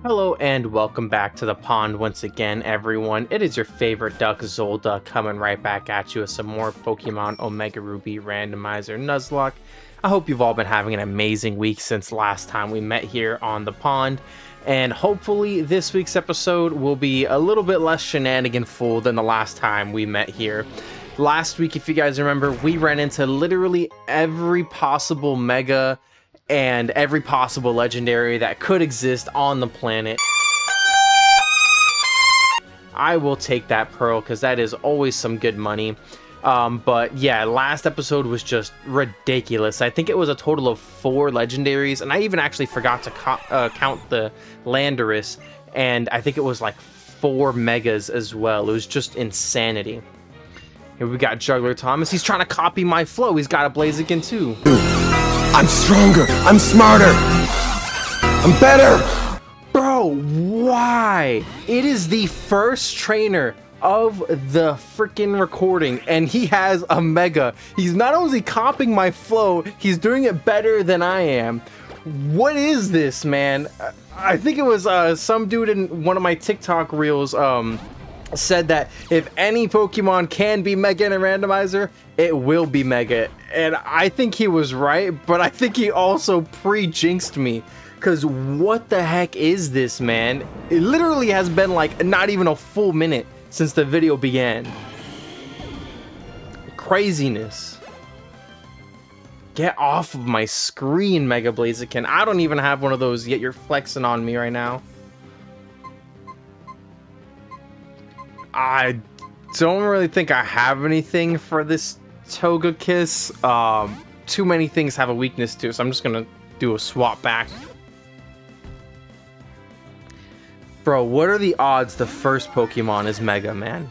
Hello and welcome back to the pond once again, everyone. It is your favorite duck, Zolda, coming right back at you with some more Pokemon Omega Ruby Randomizer Nuzlocke. I hope you've all been having an amazing week since last time we met here on the pond, and hopefully this week's episode will be a little bit less shenanigan-full than the last time we met here. Last week, if you guys remember, we ran into literally every possible Mega and every possible legendary that could exist on the planet. I will take that pearl because that is always some good money. But yeah, last episode was just ridiculous. I think it was a total of 4 legendaries, and I even actually forgot to count the Landorus, and I think it was like 4 megas as well. It was just insanity. Here we got Juggler Thomas. He's trying to copy my flow. He's got a Blaziken too. I'm stronger, I'm smarter, I'm better! Bro, why? It is the first trainer of the freaking recording, and he has a Mega. He's not only copying my flow, he's doing it better than I am. What is this, man? I think it was some dude in one of my TikTok reels said that if any Pokemon can be Mega in a randomizer, it will be Mega. And I think he was right, but I think he also pre-jinxed me. Because what the heck is this, man? It literally has been like not even a full minute since the video began. Craziness. Get off of my screen, Mega Blaziken. I don't even have one of those, yet you're flexing on me right now. I don't really think I have anything for this Togekiss. Too many things have a weakness to, so I'm just gonna do a swap back. Bro, what are the odds the first Pokemon is Mega, man?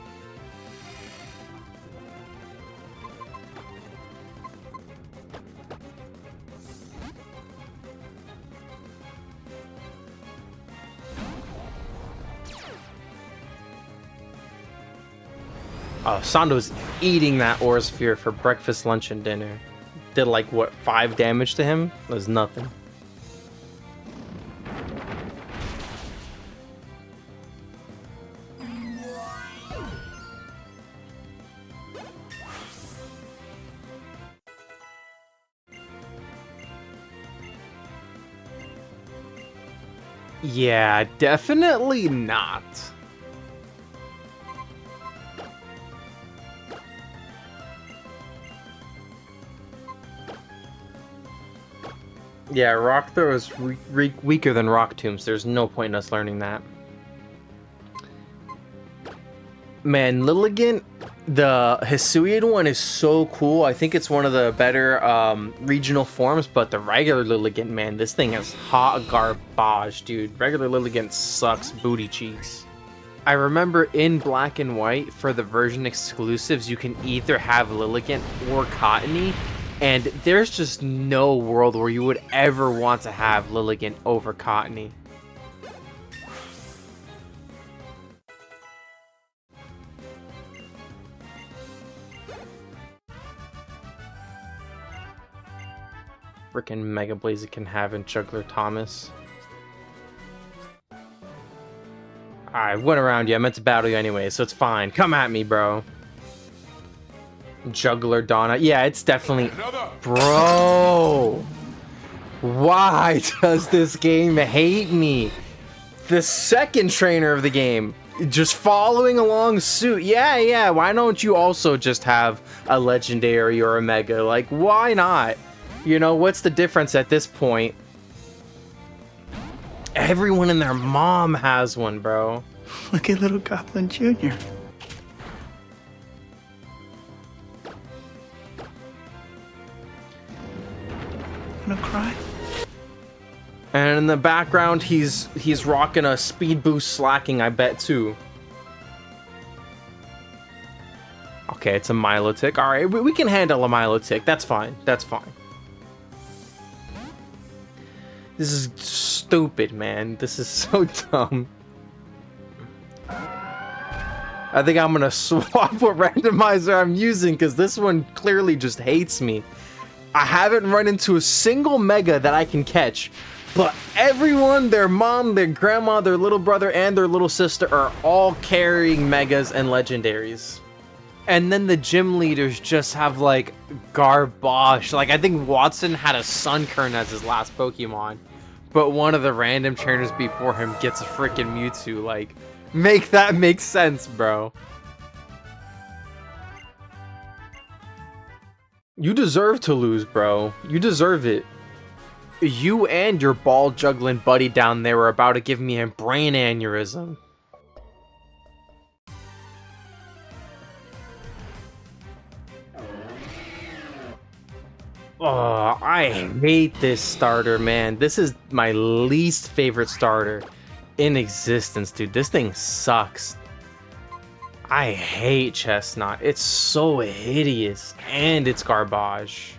Oh, Sando's eating that Aura Sphere for breakfast, lunch, and dinner. Did like, what, 5 damage to him? That's nothing. Yeah, definitely not. Yeah, Rock Throw is weaker than Rock Tombs. There's no point in us learning that. Man, Lilligant, the Hisuian one is so cool. I think it's one of the better regional forms, but the regular Lilligant, man, this thing is hot garbage, dude. Regular Lilligant sucks booty cheeks. I remember in Black and White, for the version exclusives, you can either have Lilligant or Cottony. And there's just no world where you would ever want to have Lilligant over Cottony. Frickin' Mega Blaziken having Juggler Thomas. I went around you. I meant to battle you anyway, so it's fine. Come at me, bro. Juggler Donna. Yeah, it's definitely... Bro! Why does this game hate me? The second trainer of the game. Just following along suit. Yeah, why don't you also just have a legendary or a mega? Like, why not? You know, what's the difference at this point? Everyone and their mom has one, bro. Look at little Goblin Jr. Gonna cry. And in the background, he's rocking a speed boost slacking, I bet, too. Okay, it's a Milotic. Alright, we can handle a Milotic. That's fine. That's fine. This is stupid, man. This is so dumb. I think I'm gonna swap what randomizer I'm using, because this one clearly just hates me. I haven't run into a single Mega that I can catch But everyone, their mom, their grandma, their little brother, and their little sister are all carrying megas and legendaries. And then the gym leaders just have, like, garbage. Like, I think Watson had a Sunkern as his last Pokemon. But one of the random trainers before him gets a freaking Mewtwo. Like, make that make sense, bro. You deserve to lose, bro. You deserve it. You and your ball juggling buddy down there were about to give me a brain aneurysm. Oh, I hate this starter, man. This is my least favorite starter in existence, dude. This thing sucks. I hate Chestnut. It's so hideous, and it's garbage.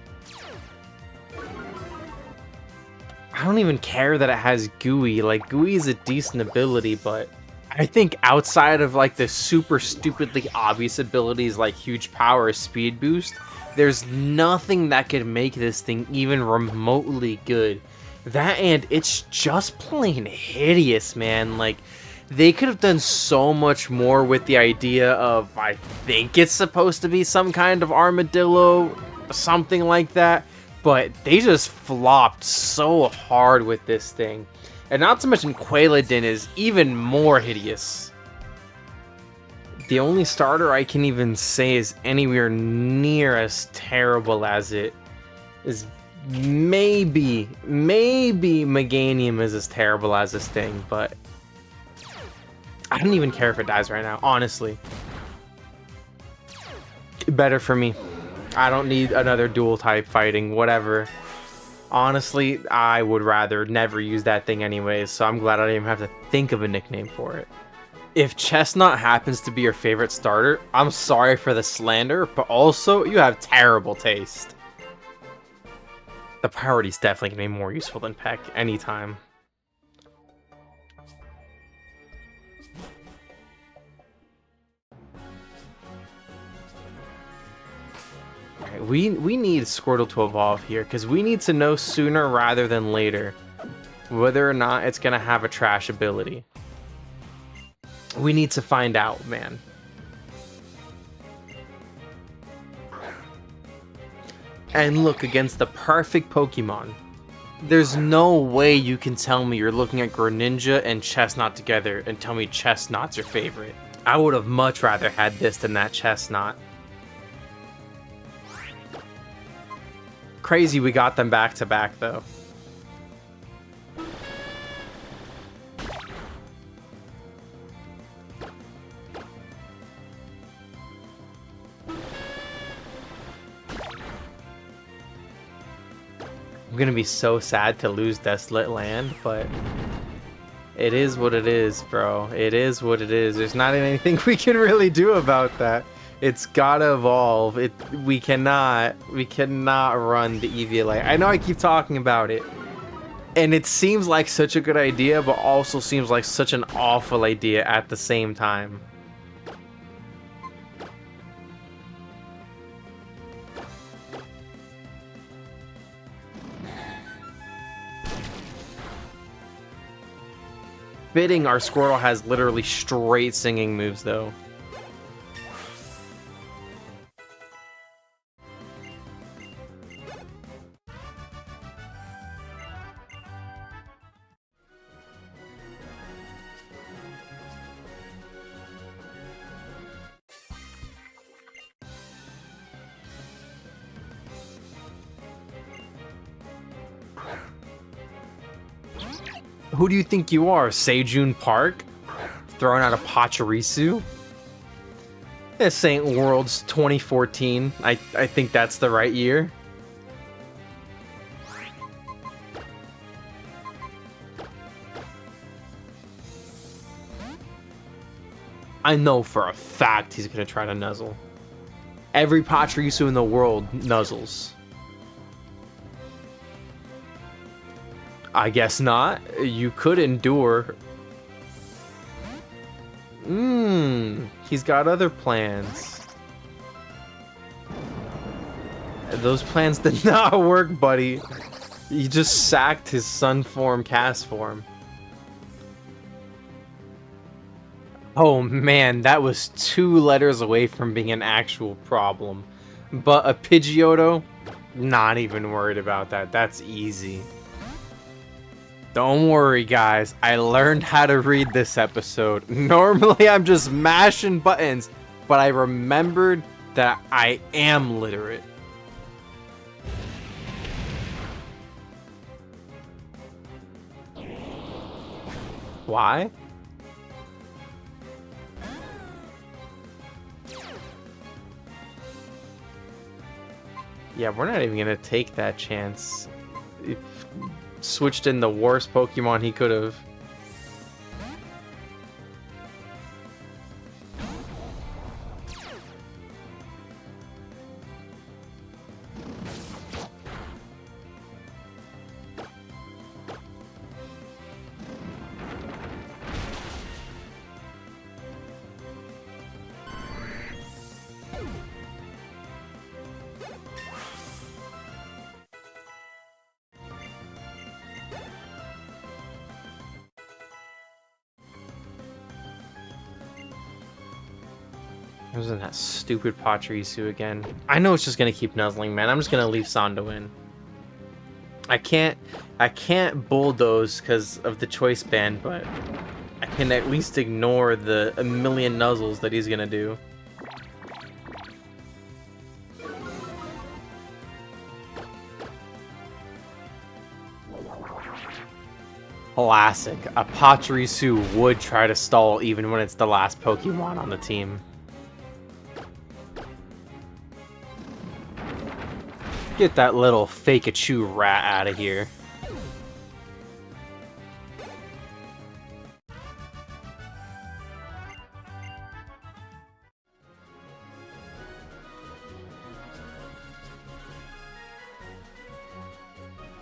I don't even care that it has Gooey. Like, Gooey is a decent ability, but I think outside of, like, the super stupidly obvious abilities like huge power or speed boost, there's nothing that could make this thing even remotely good. That, and it's just plain hideous, man. Like, they could have done so much more with the idea of, I think it's supposed to be some kind of armadillo, something like that. But they just flopped so hard with this thing. And not to mention Qualadin is even more hideous. The only starter I can even say is anywhere near as terrible as it is maybe Meganium is as terrible as this thing, but I don't even care if it dies right now, honestly. Better for me. I don't need another dual type fighting, whatever. Honestly, I would rather never use that thing anyways, so I'm glad I didn't even have to think of a nickname for it. If Chestnut happens to be your favorite starter, I'm sorry for the slander, but also, you have terrible taste. The priority's definitely going to be more useful than Peck anytime. We need Squirtle to evolve here, because we need to know sooner rather than later whether or not it's going to have a trash ability. We need to find out, man. And look, against the perfect Pokemon, there's no way you can tell me you're looking at Greninja and Chestnut together and tell me Chestnut's your favorite. I would have much rather had this than that Chestnut. Crazy we got them back to back though. I'm gonna be so sad to lose Desolate Land, but it is what it is, bro. It is what it is. There's not anything we can really do about that. It's gotta evolve. We cannot run the EVLA. I know I keep talking about it, and it seems like such a good idea, but also seems like such an awful idea at the same time. Fitting, our Squirtle has literally straight singing moves, though. Who do you think you are, Sejun Park? Throwing out a Pachirisu? This ain't Worlds 2014. I think that's the right year. I know for a fact he's gonna try to nuzzle. Every Pachirisu in the world nuzzles. I guess not. You could endure. He's got other plans. Those plans did not work, buddy. He just sacked his sun form cast form. Oh man, that was 2 letters away from being an actual problem. But a Pidgeotto, not even worried about that. That's easy. Don't worry, guys. I learned how to read this episode. Normally, I'm just mashing buttons, but I remembered that I am literate. Why? Yeah, we're not even gonna take that chance. It switched in the worst Pokemon he could have. Using that stupid Pachirisu again. I know it's just gonna keep nuzzling, man. I'm just gonna leave Sando in. I can't bulldoze because of the choice band, but I can at least ignore the a million nuzzles that he's gonna do. Classic. A Pachirisu would try to stall even when it's the last Pokemon on the team. Get that little fake-a-chew rat out of here.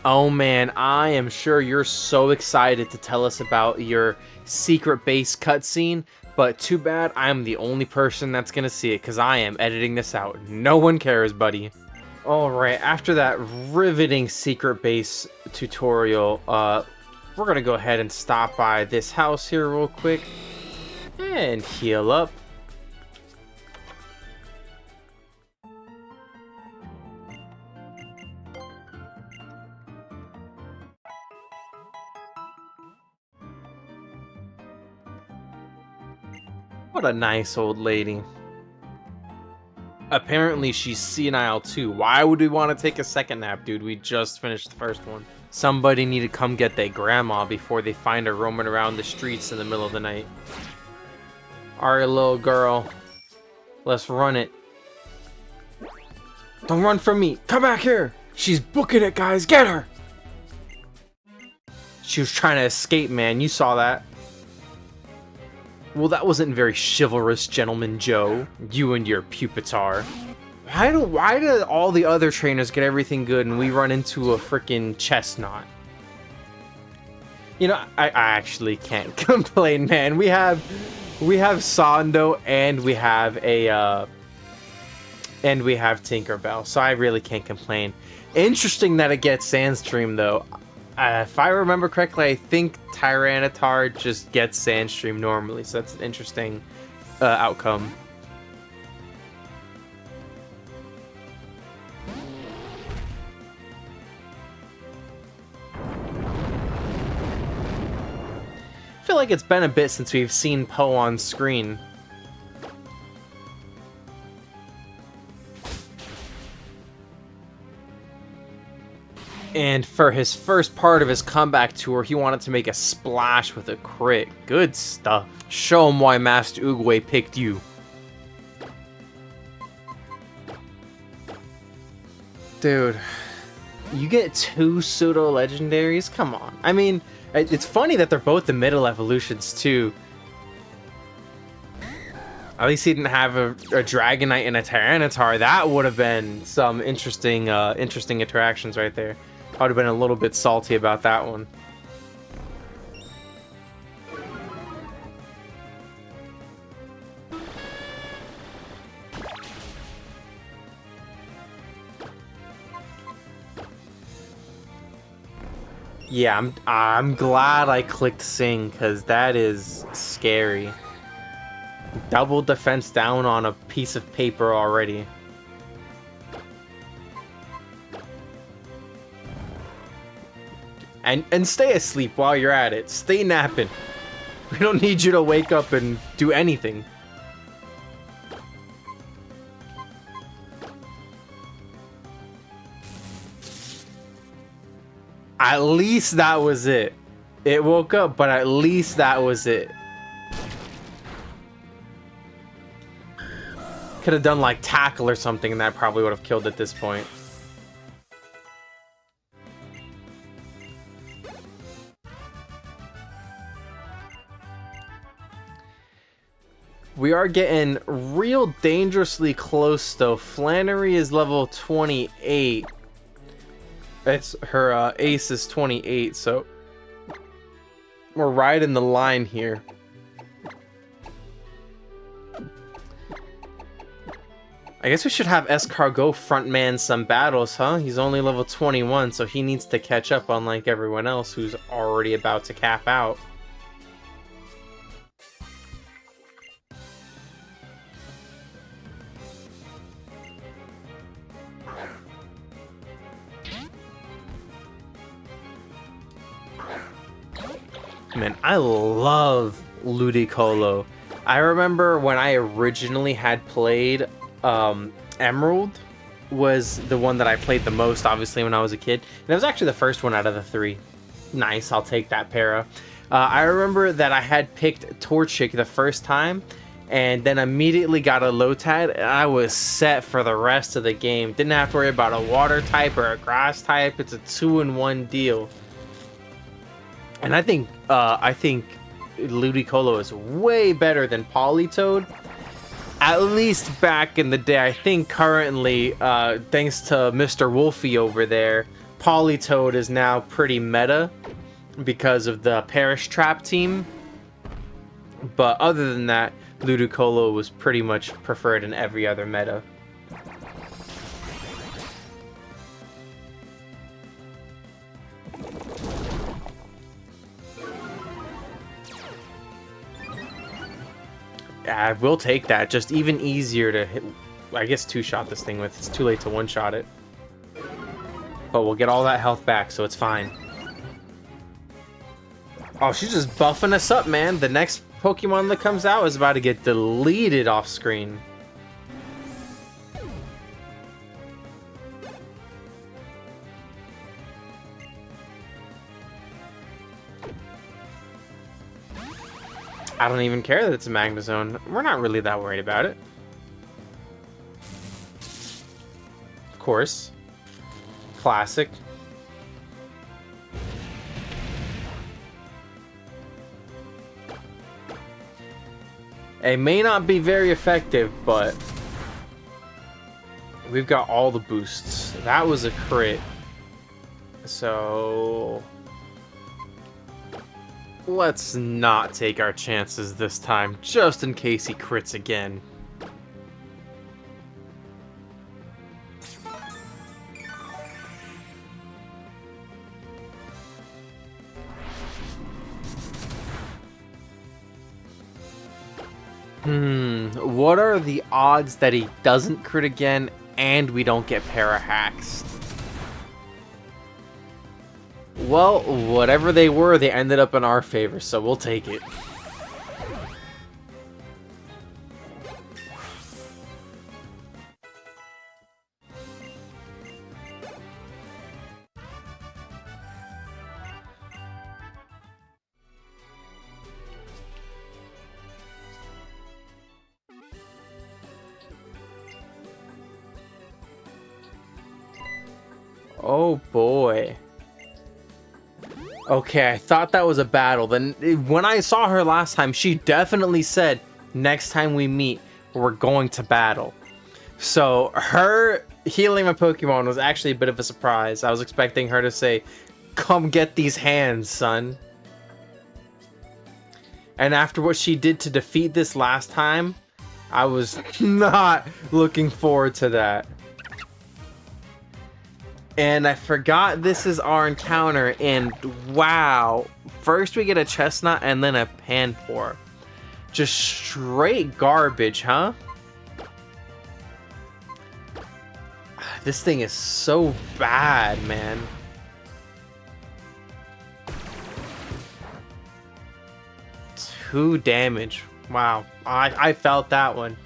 Oh man, I am sure you're so excited to tell us about your secret base cutscene, but too bad I'm the only person that's gonna see it, because I am editing this out. No one cares, buddy. Alright, after that riveting secret base tutorial, we're gonna go ahead and stop by this house here real quick and heal up. What a nice old lady. Apparently she's senile too. Why would we want to take a second nap, dude? We just finished the first one. Somebody need to come get their grandma before they find her roaming around the streets in the middle of the night. Alright, little girl. Let's run it. Don't run from me. Come back here. She's booking it, guys. Get her. She was trying to escape, man. You saw that. Well, that wasn't very chivalrous, Gentleman Joe. You and your Pupitar. Why do all the other trainers get everything good and we run into a freaking chestnut? You know, I actually can't complain, man. We have Sando and we have Tinkerbell, so I really can't complain. Interesting that it gets Sandstream though. If I remember correctly, I think Tyranitar just gets Sandstream normally, so that's an interesting outcome. I feel like it's been a bit since we've seen Poe on screen. And for his first part of his comeback tour, he wanted to make a splash with a crit. Good stuff. Show him why Master Oogway picked you. Dude, you get 2 pseudo legendaries? Come on. I mean, it's funny that they're both the middle evolutions too. At least he didn't have a Dragonite and a Tyranitar. That would have been some interesting interactions right there. I would have been a little bit salty about that one. Yeah, I'm glad I clicked sing, because that is scary. Double defense down on a piece of paper already. And stay asleep while you're at it. Stay napping. We don't need you to wake up and do anything. At least that was it. It woke up, but at least that was it. Could have done like tackle or something, and that probably would have killed at this point. We are getting real dangerously close though. Flannery is level 28. It's her ace is 28, so we're right in the line here. I guess we should have Escargot frontman some battles, huh? He's only level 21, so he needs to catch up unlike everyone else who's already about to cap out. Man, I love Ludicolo. I remember when I originally had played Emerald was the one that I played the most, obviously, when I was a kid. And it was actually the first one out of the three. Nice, I'll take that para. I remember that I had picked Torchic the first time, and then immediately got a Lotad, and I was set for the rest of the game. Didn't have to worry about a water type or a grass type. It's a 2-in-1 deal. And I think Ludicolo is way better than Politoed. At least back in the day. I think currently, thanks to Mr. Wolfie over there, Politoed is now pretty meta because of the Parish Trap team. But other than that, Ludicolo was pretty much preferred in every other meta. I will take that. Just even easier to hit. I guess two-shot this thing with. It's too late to one-shot it. But we'll get all that health back, so it's fine. Oh, she's just buffing us up, man. The next Pokemon that comes out is about to get deleted off screen. I don't even care that it's a Magnezone. We're not really that worried about it. Of course. Classic. It may not be very effective, but we've got all the boosts. That was a crit. So let's not take our chances this time, just in case he crits again. What are the odds that he doesn't crit again and we don't get para-haxed? Well, whatever they were, they ended up in our favor, so we'll take it. Oh boy. Okay, I thought that was a battle. Then when I saw her last time, she definitely said, next time we meet, we're going to battle. So her healing my Pokemon was actually a bit of a surprise. I was expecting her to say, come get these hands, son. And after what she did to defeat this last time, I was not looking forward to that. And I forgot this is our encounter, and wow. First we get a chestnut and then a panpour. Just straight garbage, huh? This thing is so bad, man. Two damage. Wow. I felt that one.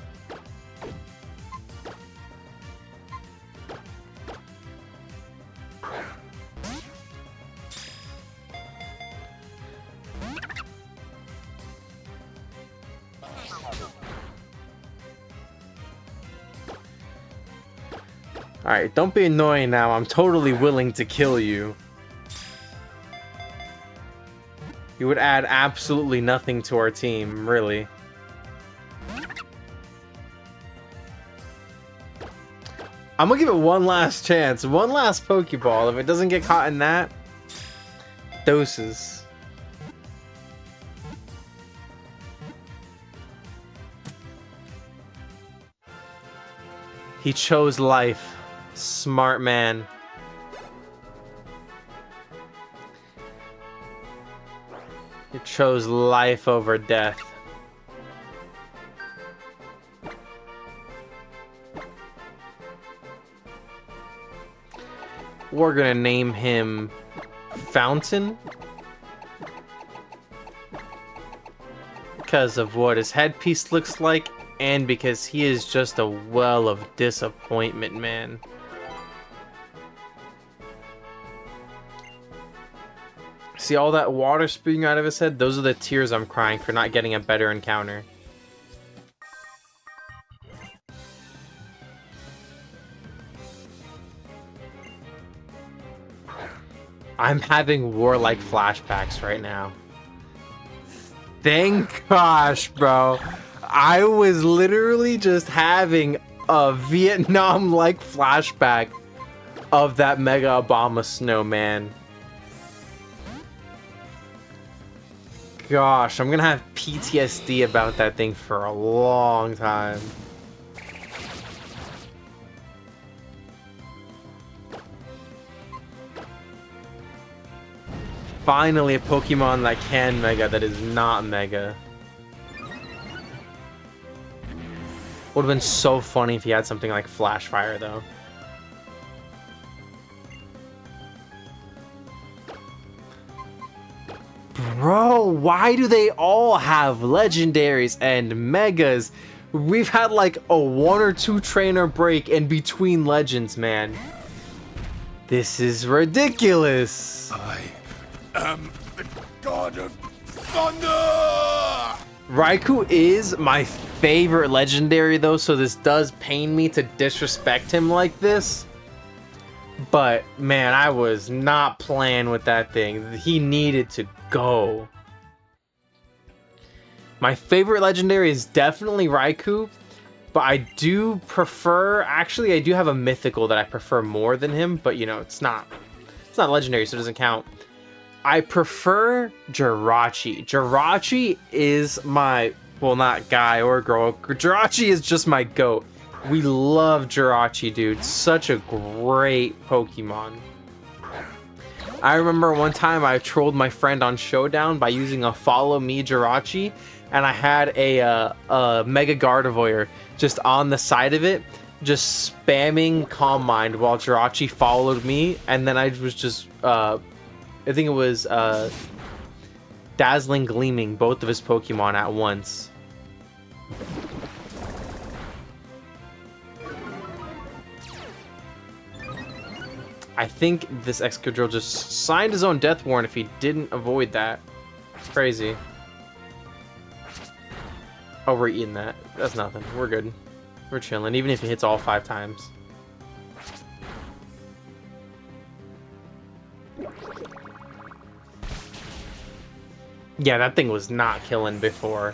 Alright, don't be annoying now. I'm totally willing to kill you. You would add absolutely nothing to our team, really. I'm gonna give it one last chance. One last Pokeball. If it doesn't get caught in that, doses. He chose life. Smart man. He chose life over death. We're gonna name him Fountain because of what his headpiece looks like and because he is just a well of disappointment, man. See all that water spewing out of his head? Those are the tears I'm crying for not getting a better encounter. I'm having warlike flashbacks right now. Thank gosh, bro. I was literally just having a Vietnam-like flashback of that Mega Obama snowman. Gosh, I'm gonna have PTSD about that thing for a long time. Finally a Pokemon that can Mega that is not Mega. Would have been so funny if he had something like Flash Fire though. Bro, why do they all have legendaries and megas? We've had like a 1 or 2 trainer break in between legends, man. This is ridiculous. I am the god of thunder! Raikou is my favorite legendary though, so this does pain me to disrespect him like this. But man, I was not playing with that thing. He needed to go. My favorite legendary is definitely Raikou, but I do prefer, actually I do have a mythical that I prefer more than him, but you know, it's not legendary, so it doesn't count. I prefer Jirachi. Jirachi is my, well, not guy or girl. Jirachi is just my goat. We love Jirachi, dude. Such a great Pokemon. I remember one time I trolled my friend on Showdown by using a Follow Me Jirachi, and I had a Mega Gardevoir just on the side of it, just spamming Calm Mind while Jirachi followed me, and then I was just, I think it was Dazzling Gleaming both of his Pokemon at once. I think this Excadrill just signed his own death warrant if he didn't avoid that. It's crazy. Oh, we're eating that. That's nothing. We're good. We're chilling, even if it hits all 5 times. Yeah, that thing was not killing before.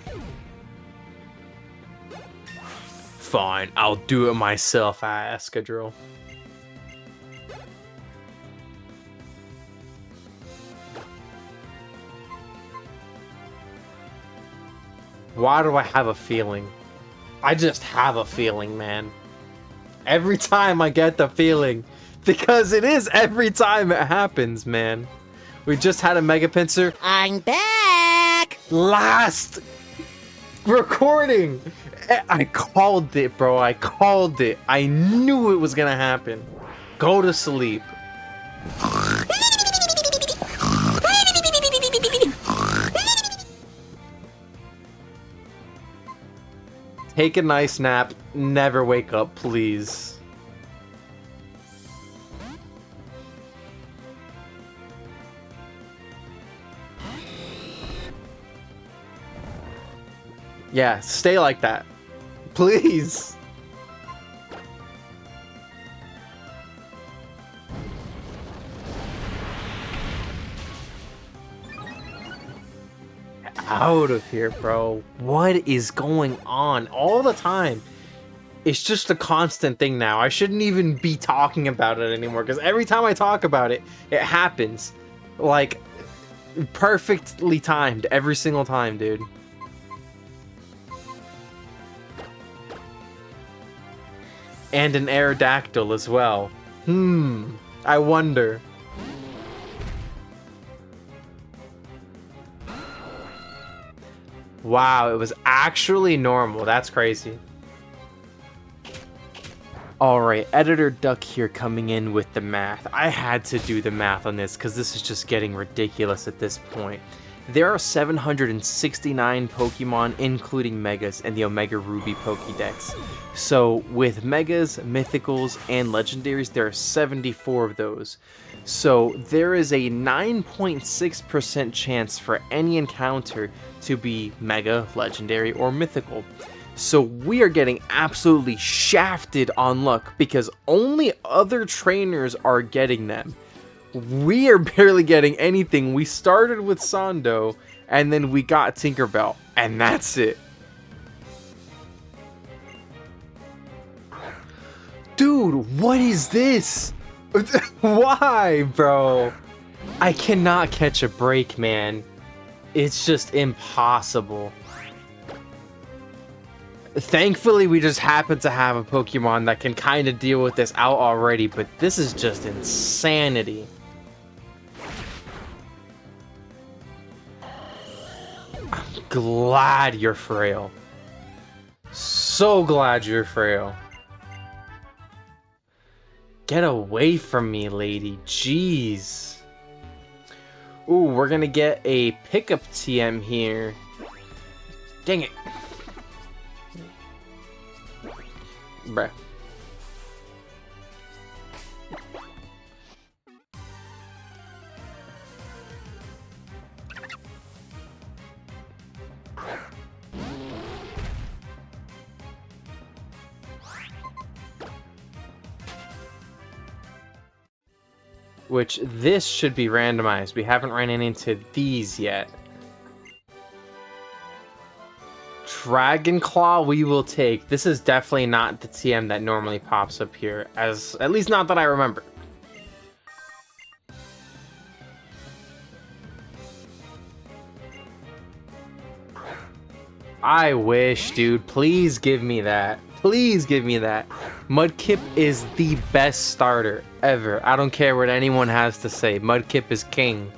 Fine, I'll do it myself, Excadrill. Why do I have a feeling? I just have a feeling, man. Every time I get the feeling Because it is every time it happens, man. We just had a Mega Pinsir. I'm back! Last recording! I called it, bro. I called it. I knew it was gonna happen. Go to sleep. Take a nice nap. Never wake up, please. Yeah, stay like that. Please. Out of here, bro. What is going on all the time? It's just a constant thing now. I shouldn't even be talking about it anymore, because every time I talk about it, it happens. Like, perfectly timed every single time, dude. And an Aerodactyl as well. I wonder. Wow, it was actually normal. That's crazy. Alright, Editor Duck here coming in with the math. I had to do the math on this because this is just getting ridiculous at this point. There are 769 Pokemon, including Megas, in the Omega Ruby Pokédex. So, with Megas, Mythicals, and Legendaries, there are 74 of those. So, there is a 9.6% chance for any encounter to be Mega, Legendary, or Mythical. So, we are getting absolutely shafted on luck because only other trainers are getting them. We are barely getting anything. We started with Sando, and then we got Tinkerbell, and that's it. Dude, what is this? Why, bro? I cannot catch a break, man. It's just impossible. Thankfully, we just happen to have a Pokemon that can kind of deal with this out already, but this is just insanity. I'm glad you're frail. So glad you're frail. Get away from me, lady. Jeez. Ooh, we're gonna get a pickup TM here. Dang it. Bruh. Which, this should be randomized. We haven't ran into these yet. Dragon Claw we will take. This is definitely not the TM that normally pops up here. At least not that I remember. I wish, dude. Please give me that. Please give me that. Mudkip is the best starter ever. I don't care what anyone has to say. Mudkip is king.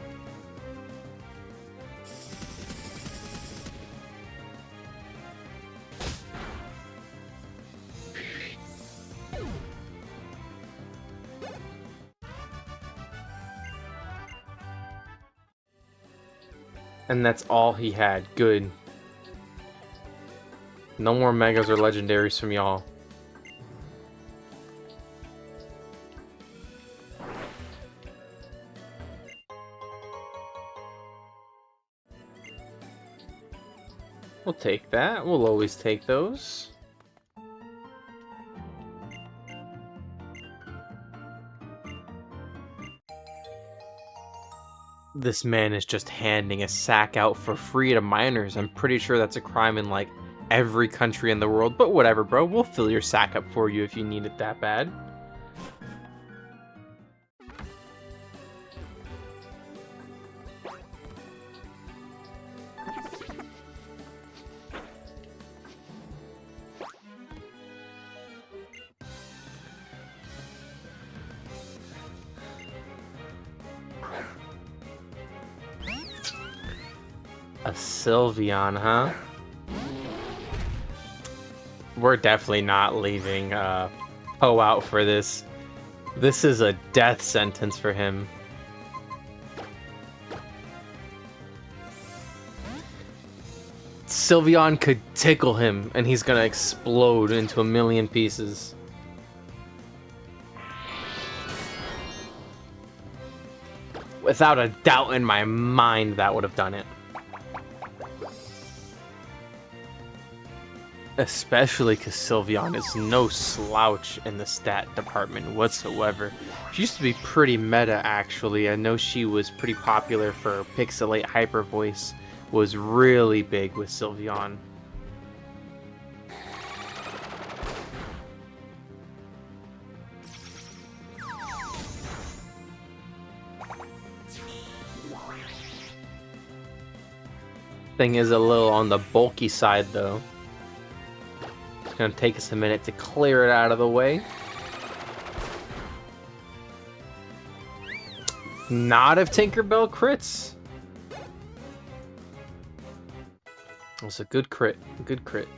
And that's all he had. Good. No more Megas or Legendaries from y'all. We'll take that. We'll always take those. This man is just handing a sack out for free to minors. I'm pretty sure that's a crime in, like, every country in the world. But whatever, bro. We'll fill your sack up for you if you need it that bad. Sylveon, huh? We're definitely not leaving Poe out for this. This is a death sentence for him. Sylveon could tickle him and he's gonna explode into a million pieces. Without a doubt in my mind, that would have done it. Especially because Sylveon is no slouch in the stat department whatsoever. She used to be pretty meta, actually. I know she was pretty popular for Pixelate Hyper Voice. Was really big with Sylveon. Thing is a little on the bulky side though. It's gonna take us a minute to clear it out of the way. Not if Tinkerbell crits. That's a good crit. Good crit.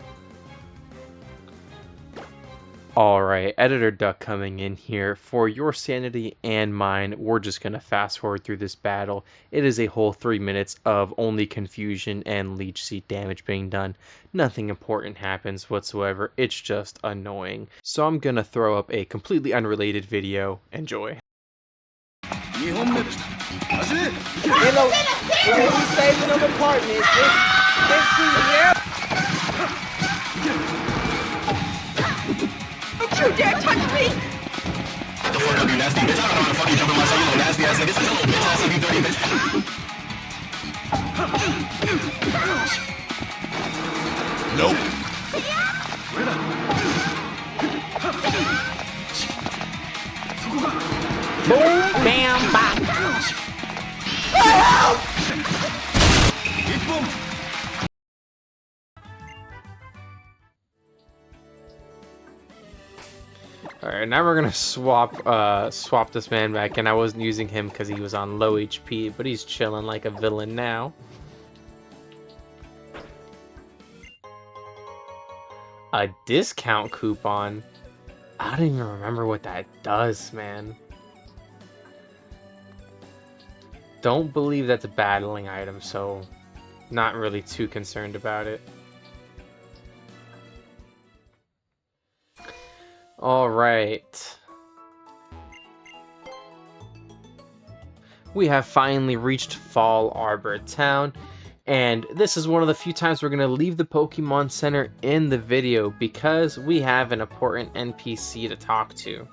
Alright, Editor Duck coming in here. For your sanity and mine, we're just going to fast forward through this battle. It is a whole 3 minutes of only confusion and leech seed damage being done. Nothing important happens whatsoever. It's just annoying. So I'm going to throw up a completely unrelated video. Enjoy. Hello, when we saving them apartments, let's see here. Don't you dare touch me! What the fuck up, you nasty bitch? I don't know how to fucking jump in my cell, you little nasty ass nigga. Shut your little bitch ass up, you dirty bitch. Nope. Boom, bam, bop. Alright, now we're gonna swap this man back, and I wasn't using him because he was on low HP, but he's chilling like a villain now. A discount coupon? I don't even remember what that does, man. Don't believe that's a battling item, so not really too concerned about it. Alright. We have finally reached Fall Arbor Town, and this is one of the few times we're going to leave the Pokemon Center in the video because we have an important NPC to talk to.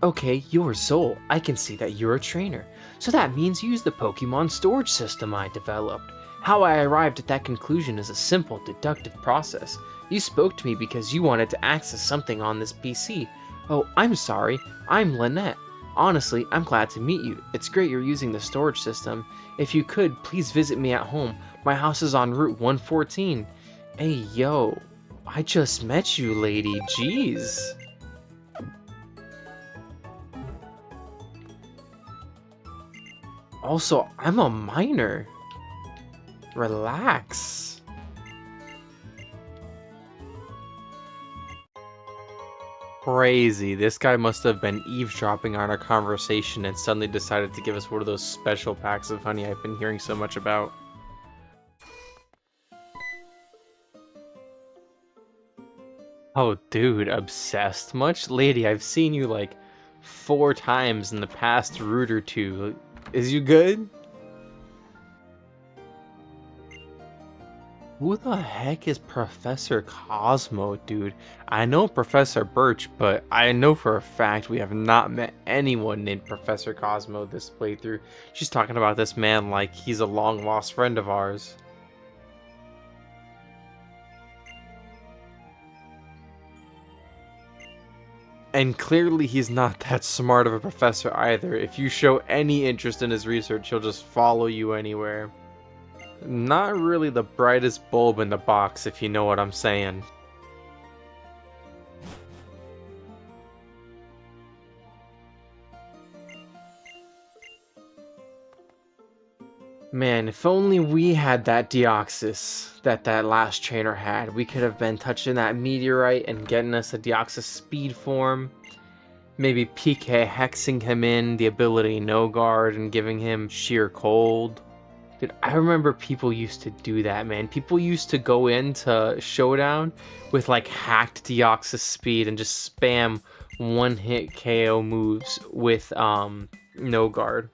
Okay, you're Zol. I can see that you're a trainer. So that means you use the Pokemon storage system I developed. How I arrived at that conclusion is a simple, deductive process. You spoke to me because you wanted to access something on this PC. Oh, I'm sorry. I'm Lynette. Honestly, I'm glad to meet you. It's great you're using the storage system. If you could, please visit me at home. My house is on Route 114. Hey, yo. I just met you, lady. Jeez. Also, I'm a minor. Relax. Crazy. This guy must have been eavesdropping on our conversation and suddenly decided to give us one of those special packs of honey I've been hearing so much about. Oh, dude, obsessed much? Lady, I've seen you like 4 times in the past route or 2. Is you good? Who the heck is Professor Cosmo, dude? I know Professor Birch, but I know for a fact we have not met anyone named Professor Cosmo this playthrough. She's talking about this man like he's a long-lost friend of ours. And clearly he's not that smart of a professor either. If you show any interest in his research, he'll just follow you anywhere. Not really the brightest bulb in the box, if you know what I'm saying. Man, if only we had that Deoxys that last trainer had. We could have been touching that meteorite and getting us a Deoxys speed form. Maybe PK hexing him in the ability No Guard and giving him sheer cold. Dude, I remember people used to do that, man. People used to go into Showdown with like hacked Deoxys speed and just spam one-hit KO moves with No Guard.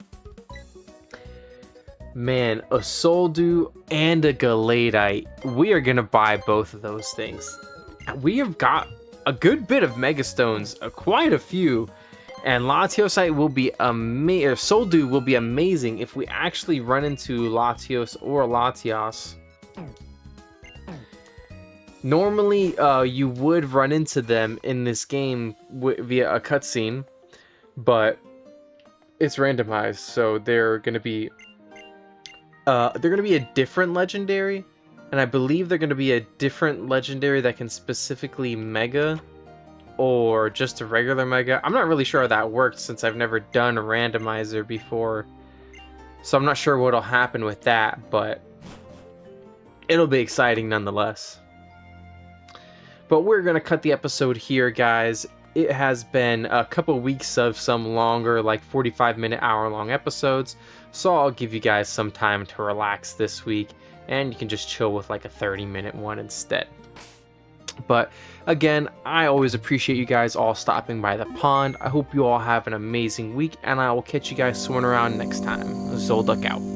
Man, a Soldu and a Galadite. We are gonna buy both of those things. We have got a good bit of Mega Stones, quite a few. And Latiosite will be amazing, or Soldu will be amazing if we actually run into Latios or Latias. Normally, you would run into them in this game via a cutscene, but it's randomized, so they're gonna be a different legendary, and I believe they're gonna be a different legendary that can specifically Mega. Or just a regular Mega. I'm not really sure how that works since I've never done a Randomizer before. So I'm not sure what'll happen with that, but it'll be exciting nonetheless. But we're going to cut the episode here, guys. It has been a couple weeks of some longer, like 45-minute, hour-long episodes. So I'll give you guys some time to relax this week. And you can just chill with like a 30-minute one instead. But again, I always appreciate you guys all stopping by the pond. I hope you all have an amazing week, and I will catch you guys swimming around next time. Zolduck out.